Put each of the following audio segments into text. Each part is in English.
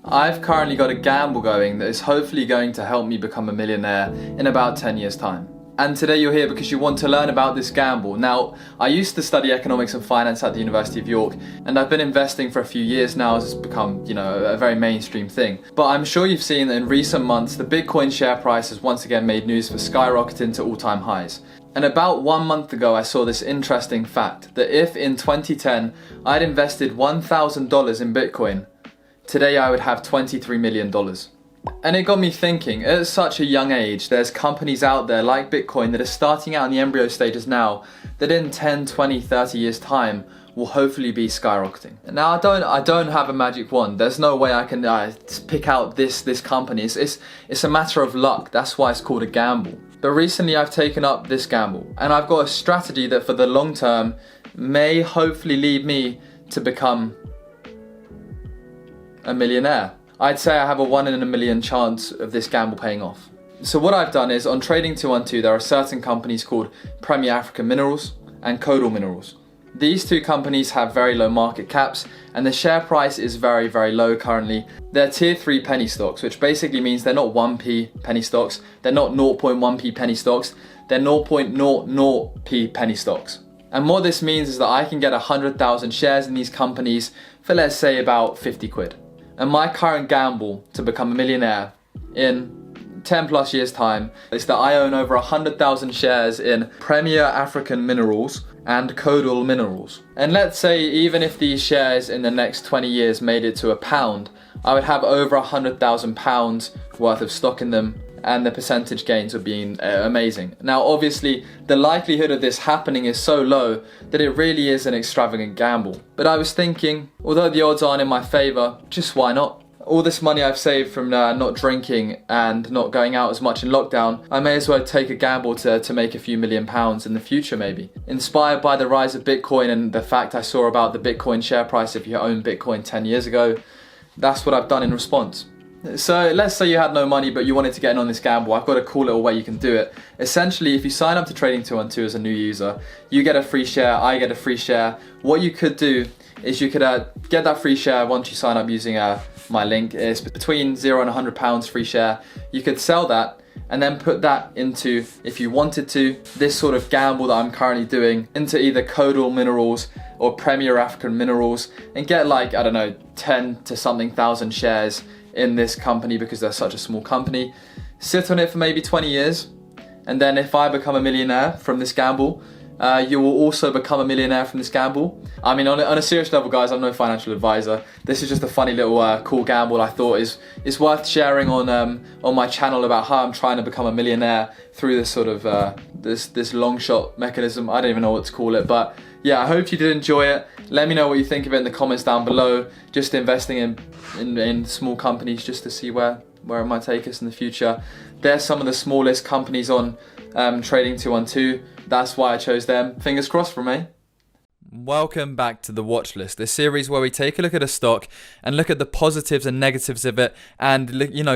I've currently got a gamble going that is hopefully going to help me become a millionaire in about 10 years' time. And today you're here because you want to learn about this gamble. Now, I used to study economics and finance at the University of York, and I've been investing for a few years now as it's become, a very mainstream thing. But I'm sure you've seen that in recent months, the Bitcoin share price has once again made news for skyrocketing to all-time highs. And about 1 month ago, I saw this interesting fact that if in 2010 I'd invested $1,000 in Bitcoin, today I would have $23 million. And it got me thinking, at such a young age, there's companies out there like Bitcoin that are starting out in the embryo stages now that in 10, 20, 30 years time will hopefully be skyrocketing. Now I don't have a magic wand. There's no way I can pick out this company. It's a matter of luck. That's why it's called a gamble. But recently I've taken up this gamble and I've got a strategy that for the long term may hopefully lead me to become a millionaire. I'd say I have a 1 in a million chance of this gamble paying off. So what I've done is on Trading 212 there are certain companies called Premier African Minerals and Codal Minerals. These two companies have very low market caps and the share price is very, very low currently. They're tier 3 penny stocks, which basically means they're not 1p penny stocks, they're not 0.1p penny stocks, they're 0.00p penny stocks. And what this means is that I can get 100,000 shares in these companies for let's say about 50 quid. And my current gamble to become a millionaire in 10 plus years time is that I own over 100,000 shares in Premier African Minerals and Codal Minerals. And let's say even if these shares in the next 20 years made it to £1, I would have over 100,000 pounds worth of stock in them and the percentage gains would be amazing. Now obviously the likelihood of this happening is so low that it really is an extravagant gamble. But I was thinking, although the odds aren't in my favour, just why not? All this money I've saved from not drinking and not going out as much in lockdown, I may as well take a gamble to make a few £1,000,000 in the future maybe. Inspired by the rise of Bitcoin and the fact I saw about the Bitcoin share price if you owned Bitcoin 10 years ago, that's what I've done in response. So let's say you had no money but you wanted to get in on this gamble. I've got a cool little way you can do it. Essentially, if you sign up to Trading 212 as a new user, you get a free share, I get a free share. What you could do is you could get that free share once you sign up using my link. It's between £0 and £100 free share. You could sell that and then put that into, if you wanted to, this sort of gamble that I'm currently doing into either Codal Minerals or Premier African Minerals and get 10 to something thousand shares in this company because they're such a small company. Sit on it for maybe 20 years and then if I become a millionaire from this gamble, you will also become a millionaire from this gamble. I mean, on a serious level, guys, I'm no financial advisor. This is just a funny little cool gamble I thought is worth sharing on my channel about how I'm trying to become a millionaire through this sort of this long shot mechanism. I don't even know what to call it, but yeah, I hope you did enjoy it. Let me know what you think of it in the comments down below. Just investing in small companies just to see where it might take us in the future. They're some of the smallest companies on Trading 212. That's why I chose them. Fingers crossed for me. Welcome back to The Watch List, a series where we take a look at a stock and look at the positives and negatives of it and,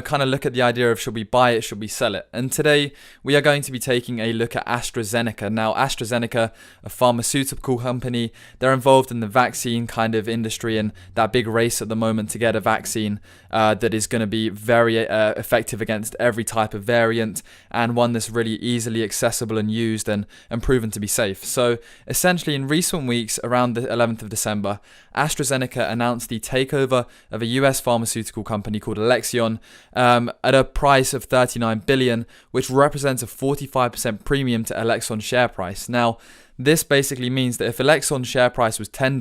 kind of look at the idea of should we buy it, should we sell it. And today we are going to be taking a look at AstraZeneca. Now, AstraZeneca, a pharmaceutical company, they're involved in the vaccine kind of industry and that big race at the moment to get a vaccine that is going to be very effective against every type of variant and one that's really easily accessible and used and proven to be safe. So essentially in recent weeks, around the 11th of December, AstraZeneca announced the takeover of a US pharmaceutical company called Alexion at a price of $39 billion, which represents a 45% premium to Alexion's share price. Now, this basically means that if Alexion's share price was $10,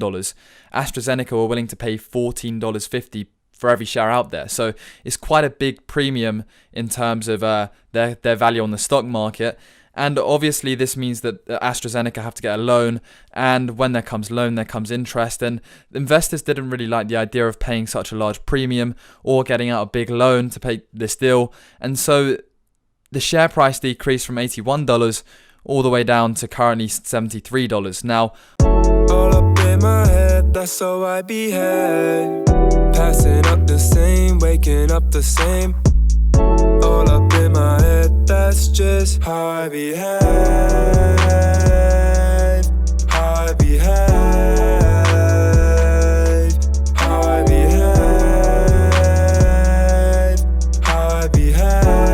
AstraZeneca were willing to pay $14.50 for every share out there. So it's quite a big premium in terms of their value on the stock market. And obviously this means that AstraZeneca have to get a loan, and when there comes loan, there comes interest, and investors didn't really like the idea of paying such a large premium or getting out a big loan to pay this deal, and so the share price decreased from $81 all the way down to currently $73. Now, all up in my head, that's how I behave, passing up the same, waking up the same. All up in my head, that's just how I behave, how I behave, how I behave. happy, happy.